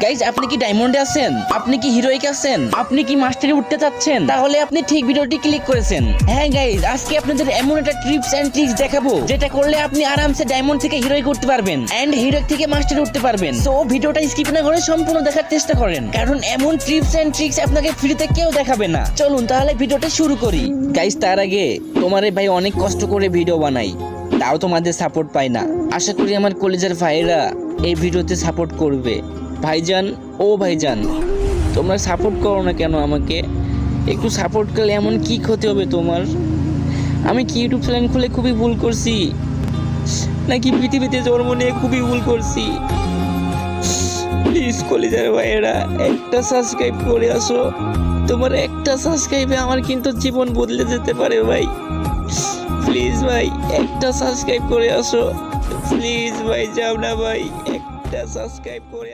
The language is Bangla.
গাইজ আপনি কি ডায়মন্ডে আছেন, আপনি কি হিরোইক আছেন, আপনি কি মাস্টারে উঠতে চাচ্ছেন, তাহলে আপনি ঠিক ভিডিওটি ক্লিক করেছেন। হ্যাঁ গাইজ, আজকে আপনাদের এমন একটা টিপস এন্ড ট্রিক্স দেখাবো যেটা করলে আপনি আরামসে ডায়মন্ড থেকে হিরোইক উঠতে পারবেন এন্ড হিরোইক থেকে মাস্টারে উঠতে পারবেন। সো ভিডিওটা স্কিপ না করে সম্পূর্ণ দেখার চেষ্টা করেন, কারণ এমন টিপস এন্ড ট্রিক্স আপনাকে ফ্রিতে কেউ দেখাবে না। চলুন তাহলে ভিডিওটা শুরু করি। গাইজ তার আগে তোমারে ভাই অনেক কষ্ট করে ভিডিও বানাই, তাও তোমাদের সাপোর্ট পাই না। আশা করি আমার কলেজের ভাইরা এই ভিডিওতে সাপোর্ট করবে। ভাইজান ও ভাইজান, তোমরা সাপোর্ট করো না কেন আমাকে? একটু সাপোর্ট করলে এমন কি ক্ষতি হবে তোমার? আমি কি ইউটিউব চ্যানেল খুলে খুবই ভুল করছি, নাকি পৃথিবীতে জন্ম নিয়ে খুবই ভুল করছি? প্লিজ কলেজের ভাইয়েরা একটা সাবস্ক্রাইব করে আসো। তোমার একটা সাবস্ক্রাইবে আমার কিন্তু জীবন বদলে যেতে পারে ভাই। প্লিজ ভাই একটা সাবস্ক্রাইব করে আসো, প্লিজ ভাই, যাও না ভাই, একটা সাবস্ক্রাইব করে